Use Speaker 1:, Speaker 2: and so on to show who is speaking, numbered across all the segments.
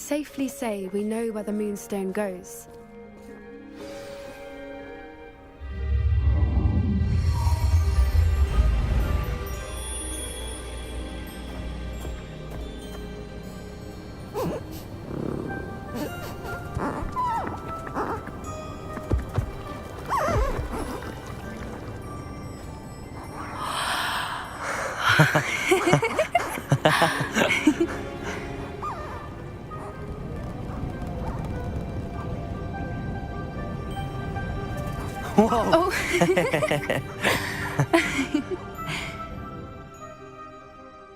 Speaker 1: safely say we know where the Moonstone goes.
Speaker 2: Whoa!
Speaker 1: Oh.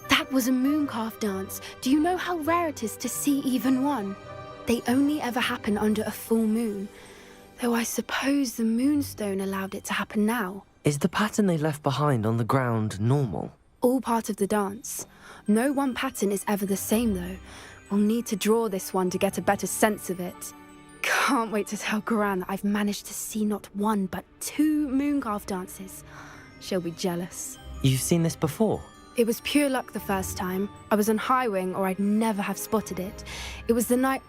Speaker 1: That was a mooncalf dance. Do you know how rare it is to see even one? They only ever happen under a full moon. Though I suppose the Moonstone allowed it to happen now.
Speaker 2: Is the pattern they left behind on the ground normal?
Speaker 1: All part of the dance. No one pattern is ever the same, though. We'll need to draw this one to get a better sense of it. Can't wait to tell Gran that I've managed to see not one, but 2 mooncalf dances. She'll be jealous.
Speaker 2: You've seen this before?
Speaker 1: It was pure luck the first time. I was on Highwing, or I'd never have spotted it. It was the night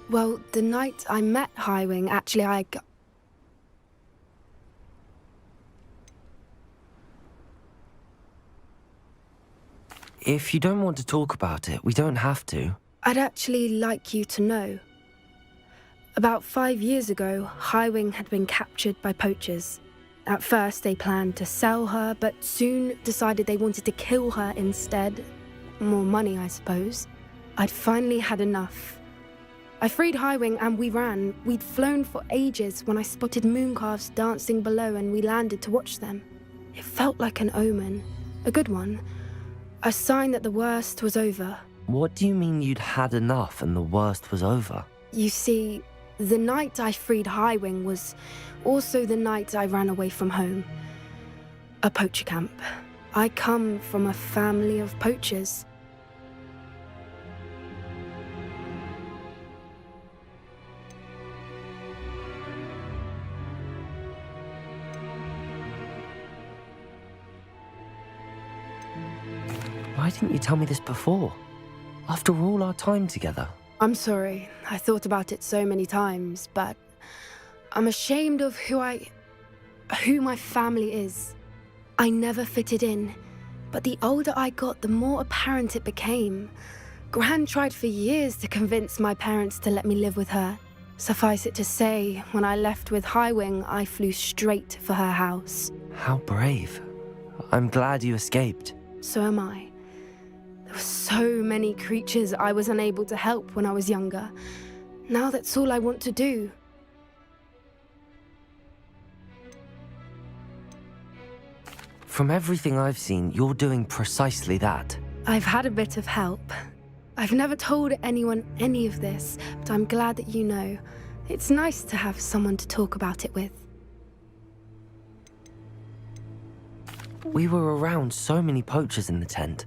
Speaker 1: Well, the night I met Highwing, actually,
Speaker 2: If you don't want to talk about it, we don't have to.
Speaker 1: I'd actually like you to know. About 5 years ago, Highwing had been captured by poachers. At first, they planned to sell her, but soon decided they wanted to kill her instead. More money, I suppose. I'd finally had enough. I freed Highwing and we ran. We'd flown for ages when I spotted mooncalves dancing below and we landed to watch them. It felt like an omen. A good one. A sign that the worst was over.
Speaker 2: What do you mean you'd had enough and the worst was over?
Speaker 1: You see, the night I freed Highwing was also the night I ran away from home. A poacher camp. I come from a family of poachers.
Speaker 2: Why didn't you tell me this before? After all our time together.
Speaker 1: I'm sorry. I thought about it so many times, but I'm ashamed of who my family is. I never fitted in, but the older I got, the more apparent it became. Gran tried for years to convince my parents to let me live with her. Suffice it to say, when I left with Highwing, I flew straight for her house.
Speaker 2: How brave. I'm glad you escaped.
Speaker 1: So am I. There were so many creatures I was unable to help when I was younger. Now that's all I want to do.
Speaker 2: From everything I've seen, you're doing precisely that.
Speaker 1: I've had a bit of help. I've never told anyone any of this, but I'm glad that you know. It's nice to have someone to talk about it with.
Speaker 2: We were around so many poachers in the tent.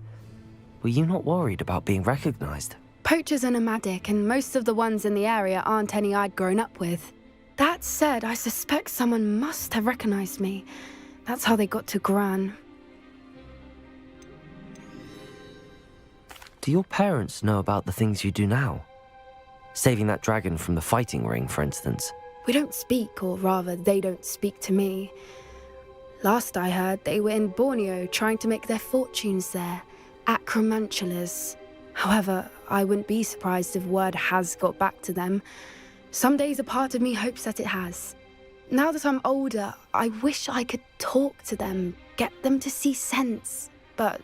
Speaker 2: Were you not worried about being recognized?
Speaker 1: Poachers are nomadic, and most of the ones in the area aren't any I'd grown up with. That said, I suspect someone must have recognized me. That's how they got to Gran.
Speaker 2: Do your parents know about the things you do now? Saving that dragon from the fighting ring, for instance.
Speaker 1: We don't speak, or rather, they don't speak to me. Last I heard, they were in Borneo trying to make their fortunes there. Acromantulas. However, I wouldn't be surprised if word has got back to them. Some days a part of me hopes that it has. Now that I'm older, I wish I could talk to them, get them to see sense. But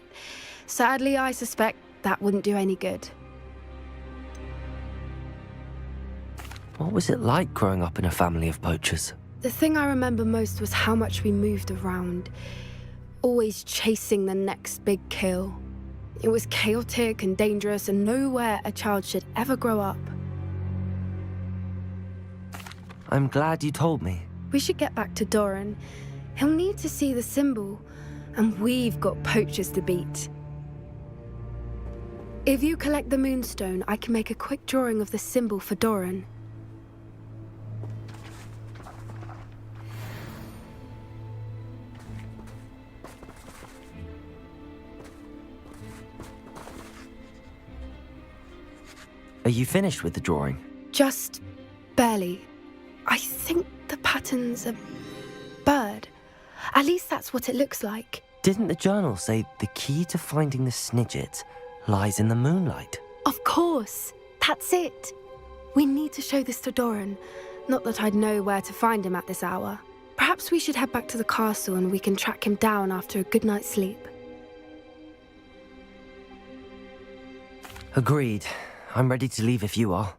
Speaker 1: sadly, I suspect that wouldn't do any good.
Speaker 2: What was it like growing up in a family of poachers?
Speaker 1: The thing I remember most was how much we moved around, always chasing the next big kill. It was chaotic and dangerous and nowhere a child should ever grow up.
Speaker 2: I'm glad you told me.
Speaker 1: We should get back to Doran. He'll need to see the symbol, and we've got poachers to beat. If you collect the Moonstone, I can make a quick drawing of the symbol for Doran.
Speaker 2: Are you finished with the drawing?
Speaker 1: Just barely. I think the pattern's a bird. At least that's what it looks like.
Speaker 2: Didn't the journal say the key to finding the Snidget lies in the moonlight?
Speaker 1: Of course. That's it. We need to show this to Doran. Not that I'd know where to find him at this hour. Perhaps we should head back to the castle and we can track him down after a good night's sleep.
Speaker 2: Agreed. I'm ready to leave if you are.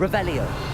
Speaker 3: Revelio.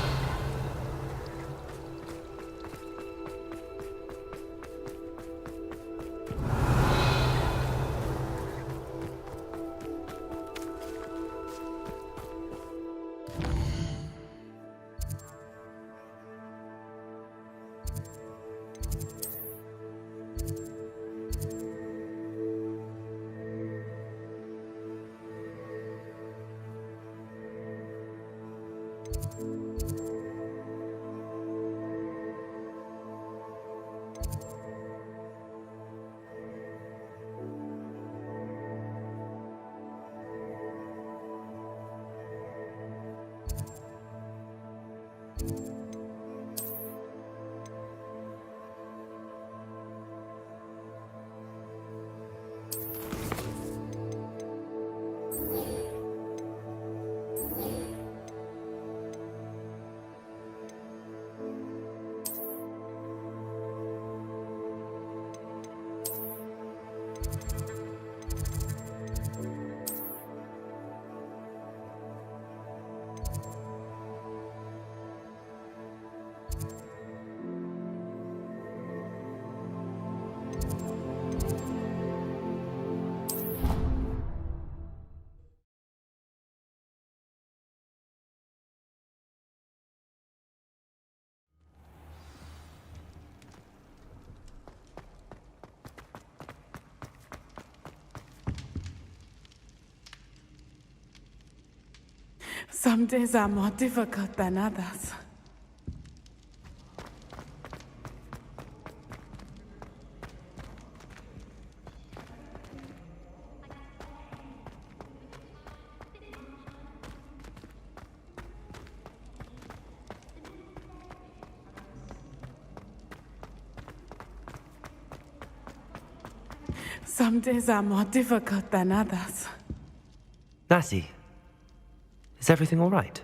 Speaker 3: Some days are more difficult than others. Some days are more difficult than others.
Speaker 2: Natty, is everything all right?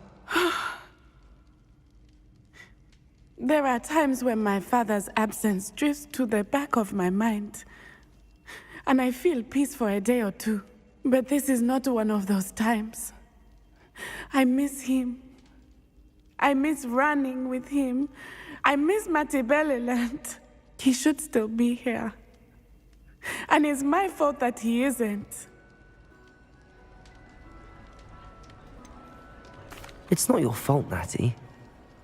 Speaker 3: There are times when my father's absence drifts to the back of my mind, and I feel peace for a day or two. But this is not one of those times. I miss him. I miss running with him. I miss Matibeleland. He should still be here. And it's my fault that he isn't.
Speaker 2: It's not your fault, Natty.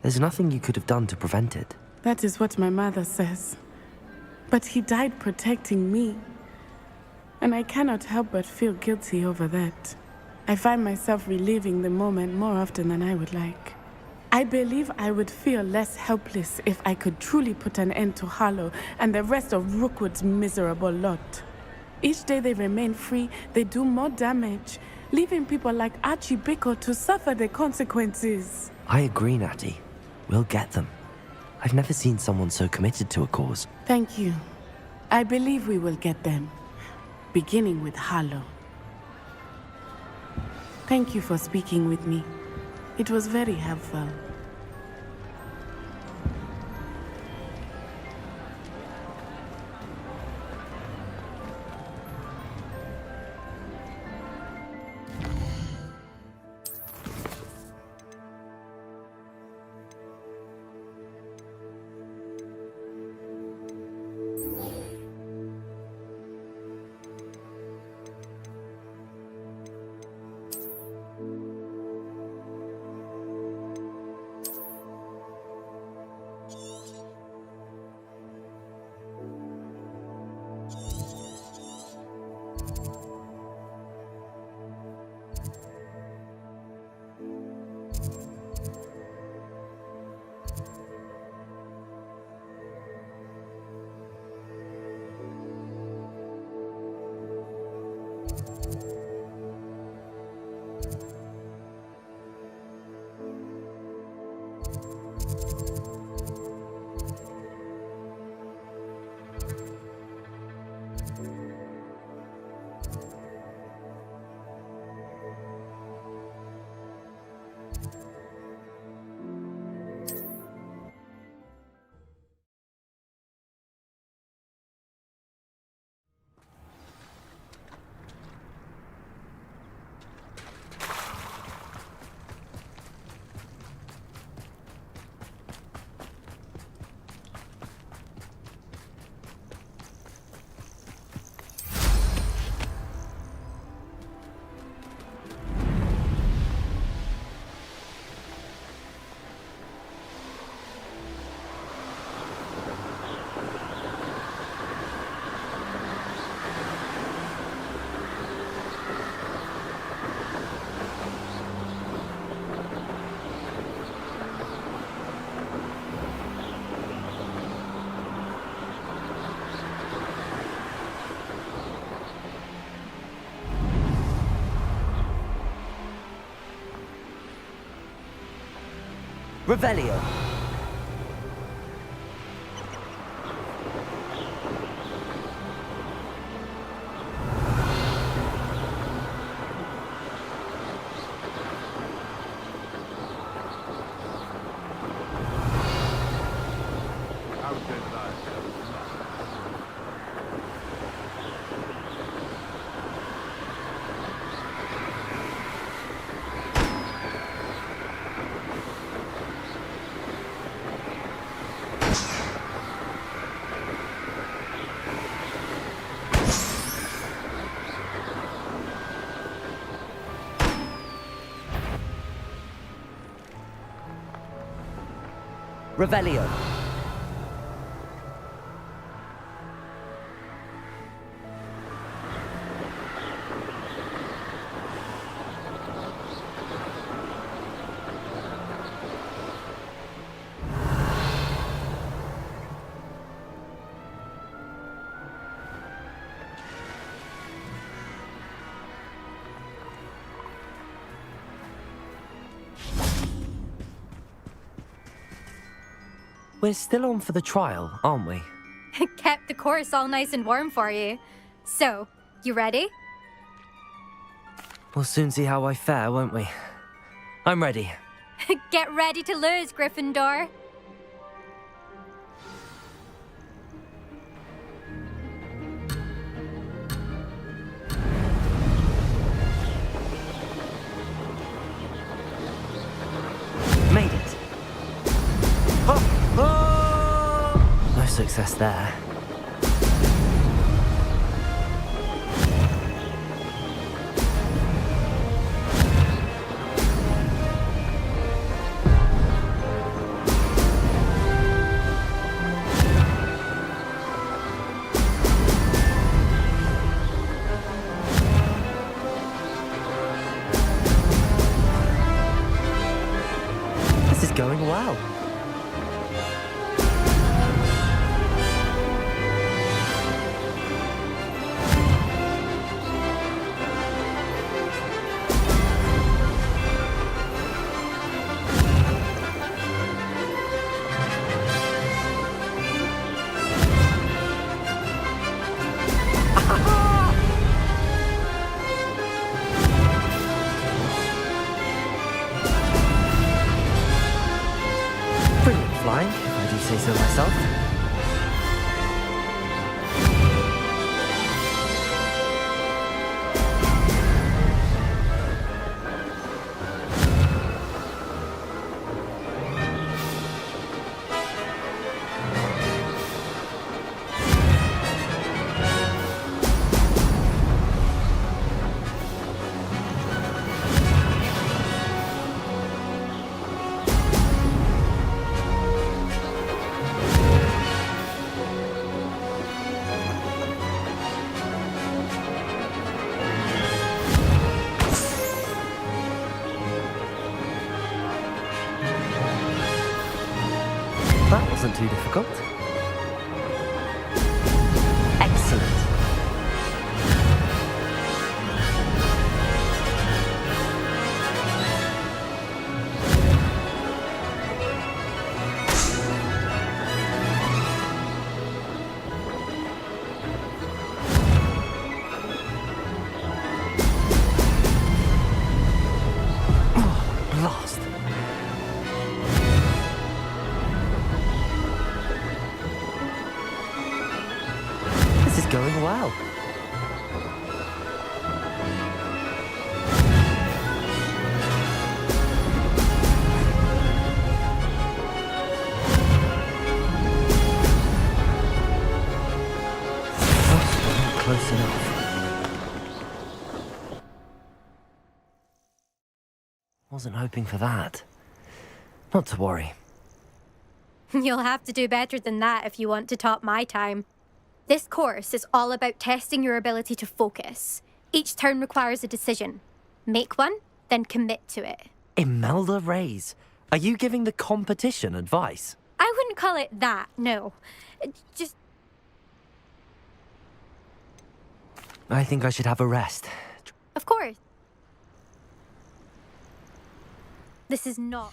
Speaker 2: There's nothing you could have done to prevent it.
Speaker 3: That is what my mother says. But he died protecting me. And I cannot help but feel guilty over that. I find myself reliving the moment more often than I would like. I believe I would feel less helpless if I could truly put an end to Harlow and the rest of Rookwood's miserable lot. Each day they remain free, they do more damage, leaving people like Archie Bickle to suffer the consequences.
Speaker 2: I agree, Natty. We'll get them. I've never seen someone so committed to a cause.
Speaker 3: Thank you. I believe we will get them, beginning with Harlow. Thank you for speaking with me. It was very helpful.
Speaker 2: Revelio. Revelio. We're still on for the trial, aren't we?
Speaker 4: Kept the course all nice and warm for you. So, you ready?
Speaker 2: We'll soon see how I fare, won't we? I'm ready.
Speaker 4: Get ready to lose, Gryffindor.
Speaker 2: Made it. Oh, oh! No success there. This is going well. Brilliant flying, if I do say so myself. That wasn't too difficult. Excellent. Oh, blast. This is going well. Oh, not close enough. Wasn't hoping for that. Not to worry.
Speaker 4: You'll have to do better than that if you want to top my time. This course is all about testing your ability to focus. Each turn requires a decision. Make one, then commit to it.
Speaker 2: Imelda Reyes, are you giving the competition advice?
Speaker 4: I wouldn't call it that, no. Just
Speaker 2: I think I should have a rest.
Speaker 4: Of course. This is not.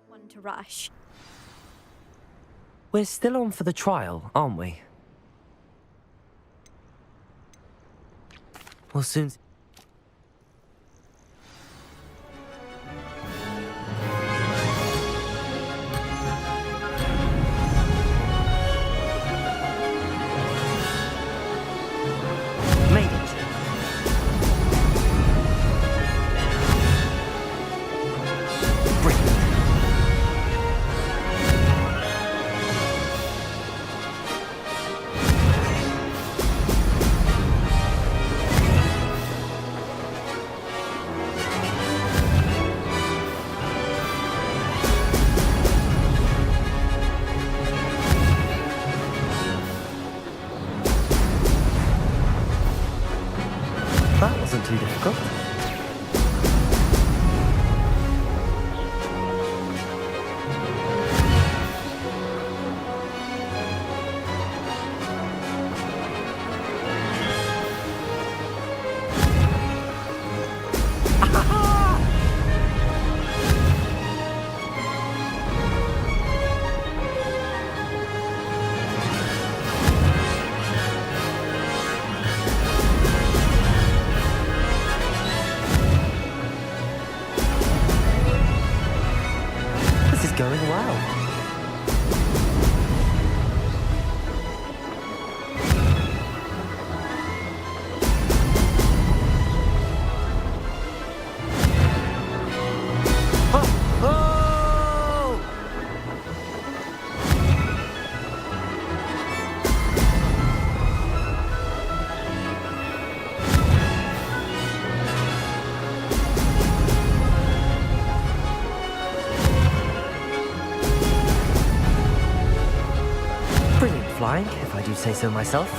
Speaker 4: One to rush.
Speaker 2: We're still on for the trial, aren't we? We'll soon... Made it. Brilliant. welcome. This is going well. Oh! Oh! Brilliant flying, if I do say so myself.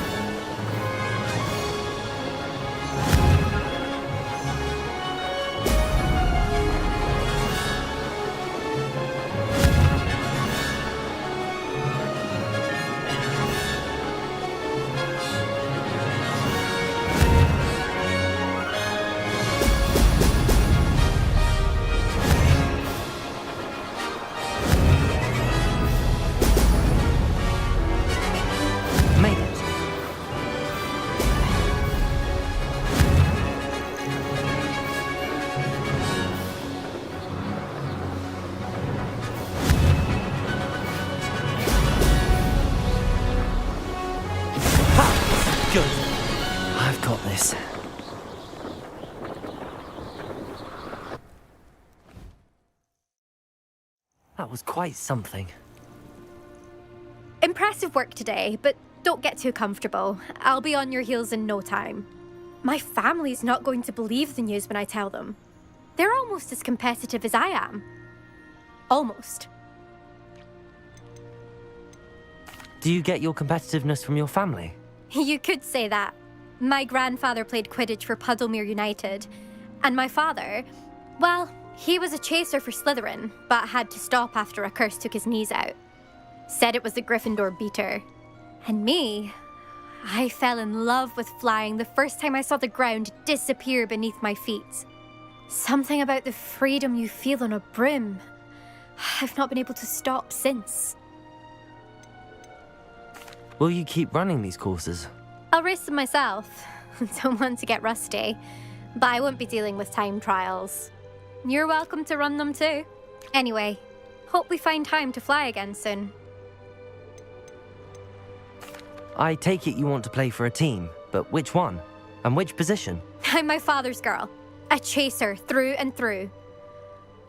Speaker 2: Made it. Ha! Good. I've got this. That was quite something.
Speaker 4: Impressive work today, but don't get too comfortable. I'll be on your heels in no time. My family's not going to believe the news when I tell them. They're almost as competitive as I am. Almost.
Speaker 2: Do you get your competitiveness from your family?
Speaker 4: You could say that. My grandfather played Quidditch for Puddlemere United, and my father, well, he was a chaser for Slytherin, but had to stop after a curse took his knees out. Said it was the Gryffindor beater. And me, I fell in love with flying the first time I saw the ground disappear beneath my feet. Something about the freedom you feel on a broom. I've not been able to stop since.
Speaker 2: Will you keep running these courses?
Speaker 4: I'll race them myself. Don't want to get rusty, but I won't be dealing with time trials. You're welcome to run them too. Anyway, hope we find time to fly again soon.
Speaker 2: I take it you want to play for a team, but which one? And which position?
Speaker 4: I'm my father's girl. A chaser through and through.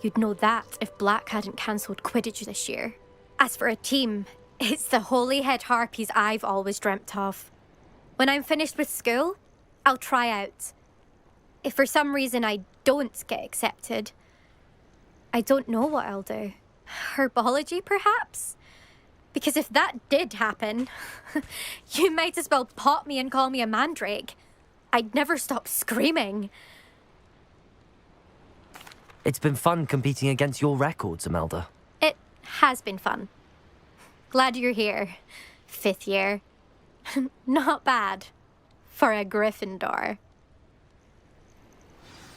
Speaker 4: You'd know that if Black hadn't cancelled Quidditch this year. As for a team, it's the Holyhead Harpies I've always dreamt of. When I'm finished with school, I'll try out. If for some reason I don't get accepted, I don't know what I'll do. Herbology, perhaps? Because if that did happen, you might as well pop me and call me a mandrake. I'd never stop screaming.
Speaker 2: It's been fun competing against your records, Imelda.
Speaker 4: It has been fun. Glad you're here. 5th year. Not bad. For a Gryffindor.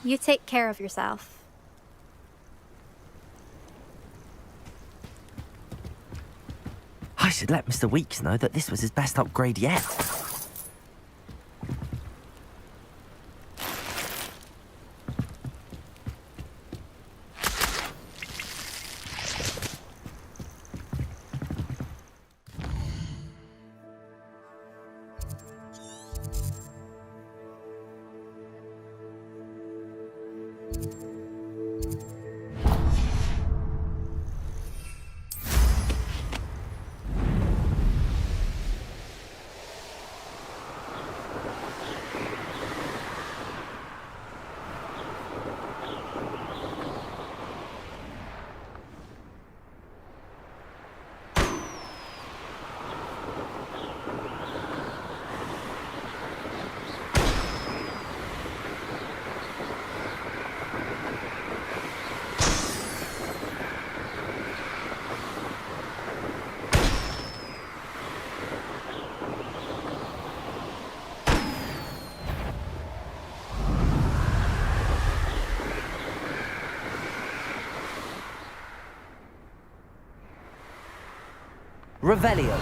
Speaker 4: You take care of yourself.
Speaker 2: I should let Mr. Weeks know that this was his best upgrade yet. Revelio.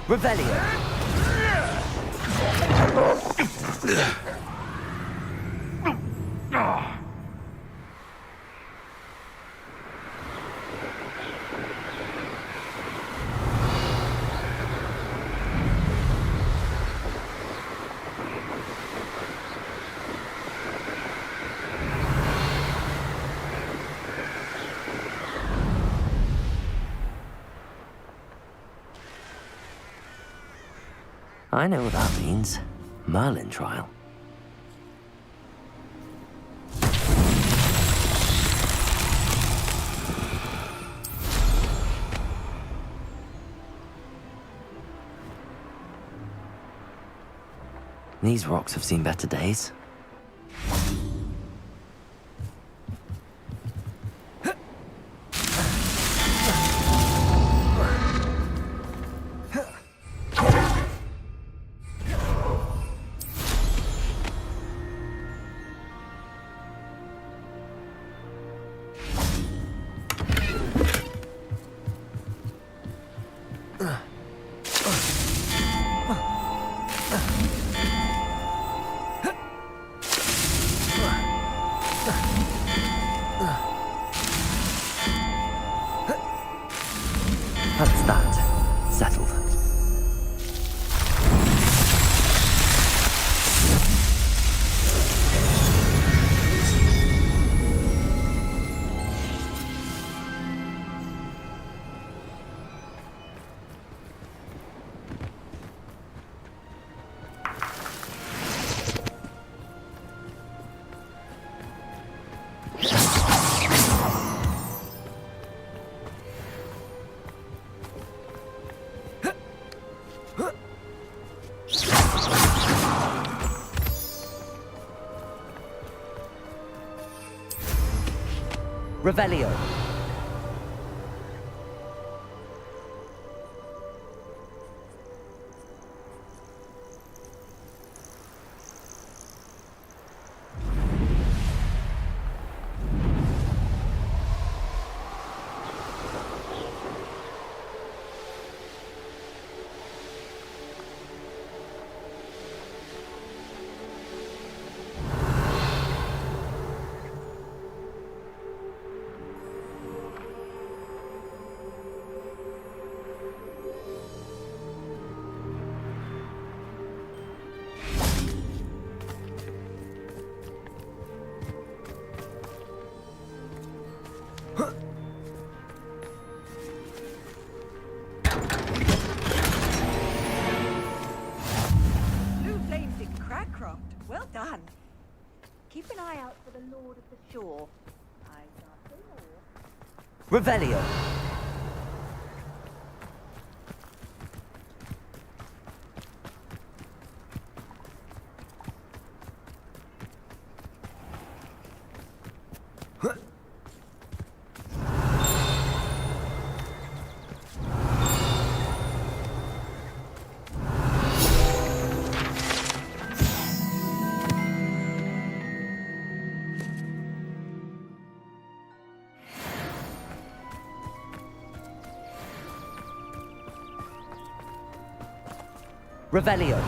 Speaker 2: Revelio. I know what that means. Merlin trial. These rocks have seen better days. That's that. Settled. Revelio.
Speaker 5: Well done. Keep an eye out for the Lord of the Shore. I can't say more.
Speaker 2: Revelio. Revelio.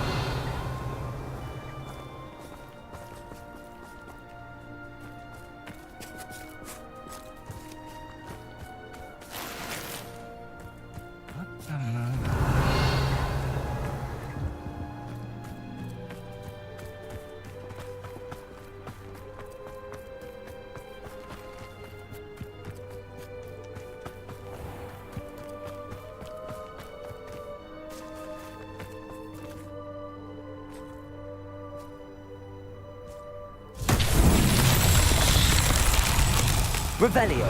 Speaker 2: Revelio.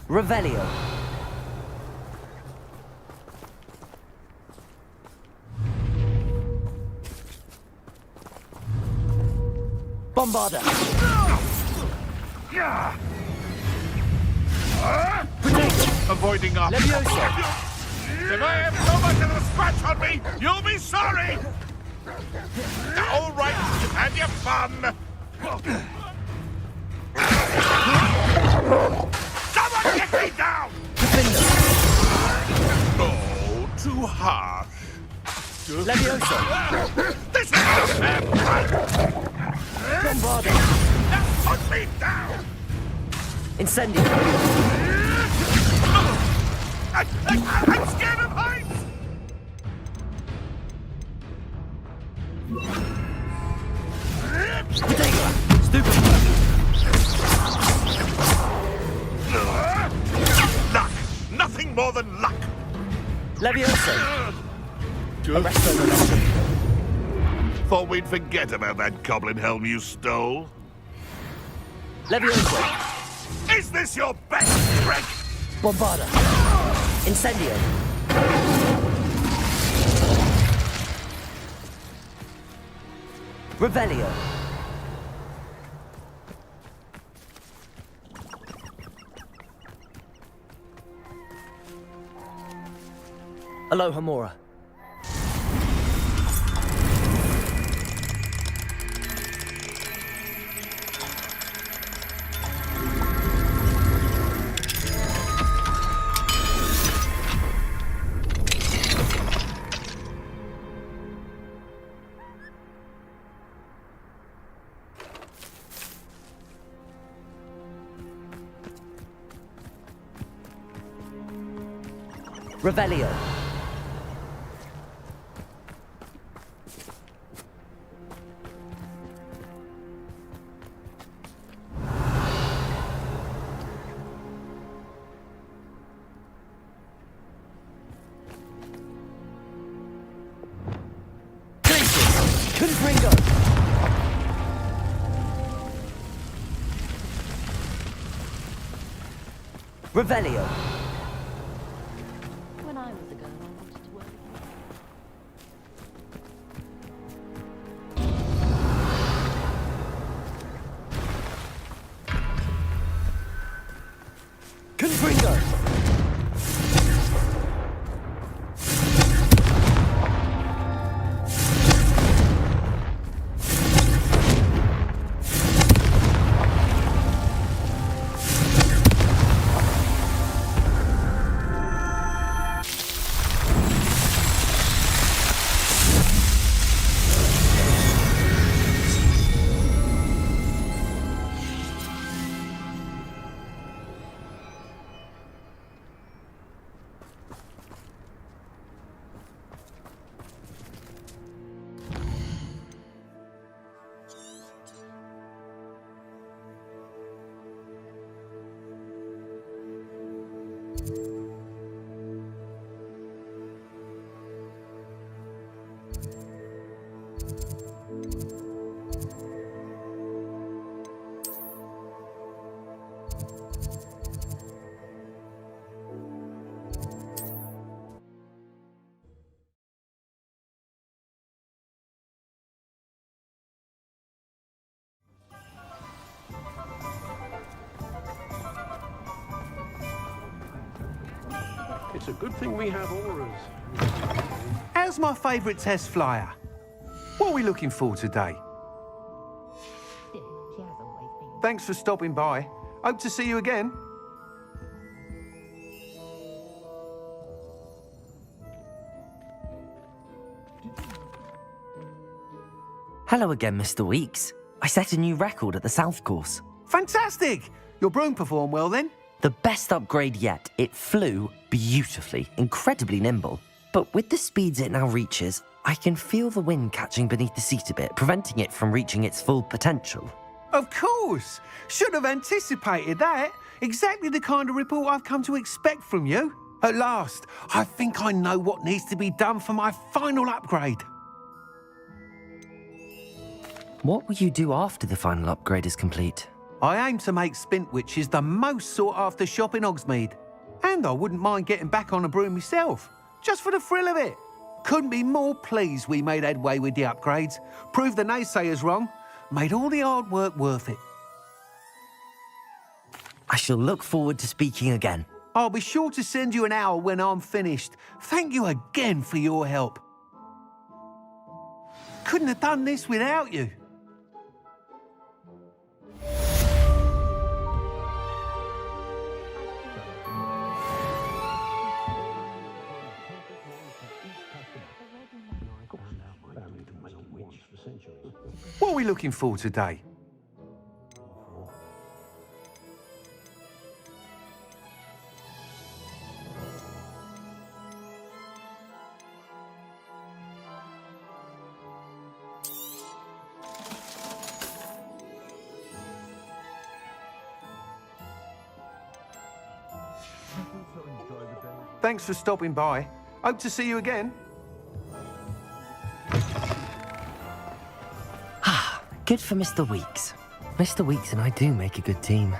Speaker 2: Revelio. Bombarda.
Speaker 6: Avoiding our...
Speaker 2: Levioso.
Speaker 6: If I have so much of a scratch on me, you'll be sorry! All right, you've had your fun! Someone get me down! Oh, too harsh.
Speaker 2: Levioso.
Speaker 6: This is not a fair fight!
Speaker 2: Bombarda.
Speaker 6: Now put me down!
Speaker 2: Incendio.
Speaker 6: I'm scared of heights!
Speaker 2: Potato. Stupid.
Speaker 6: Luck! Nothing more than luck!
Speaker 2: Levioso. Arresto momentum.
Speaker 6: Thought we'd forget about that goblin helm you stole.
Speaker 2: Levioso.
Speaker 6: Is this your best trick?
Speaker 2: Bombarda. Incendio. Revelio. Aloha Mora. Revelio. Gryffindor. Revelio.
Speaker 5: When I was a girl, I wanted to work again.
Speaker 2: Gryffindor.
Speaker 7: It's a good thing we have auras.
Speaker 8: How's my favourite test flyer? What are we looking for today? Thanks for stopping by. Hope to see you again.
Speaker 2: Hello again, Mr. Weeks. I set a new record at the South Course.
Speaker 8: Fantastic! Your broom performed well then?
Speaker 2: The best upgrade yet. It flew beautifully, incredibly nimble. But with the speeds it now reaches, I can feel the wind catching beneath the seat a bit, preventing it from reaching its full potential.
Speaker 8: Of course! Should have anticipated that. Exactly the kind of report I've come to expect from you. At last, I think I know what needs to be done for my final upgrade.
Speaker 2: What will you do after the final upgrade is complete?
Speaker 8: I aim to make Spintwitches the most sought-after shop in Hogsmeade. And I wouldn't mind getting back on a broom myself, just for the thrill of it. Couldn't be more pleased we made headway with the upgrades, proved the naysayers wrong, made all the hard work worth it.
Speaker 2: I shall look forward to speaking again.
Speaker 8: I'll be sure to send you an owl when I'm finished. Thank you again for your help. Couldn't have done this without you. What are we looking for today? Thanks for stopping by. Hope to see you again.
Speaker 2: Good for Mr. Weeks. Mr. Weeks and I do make a good team.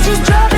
Speaker 9: Just drop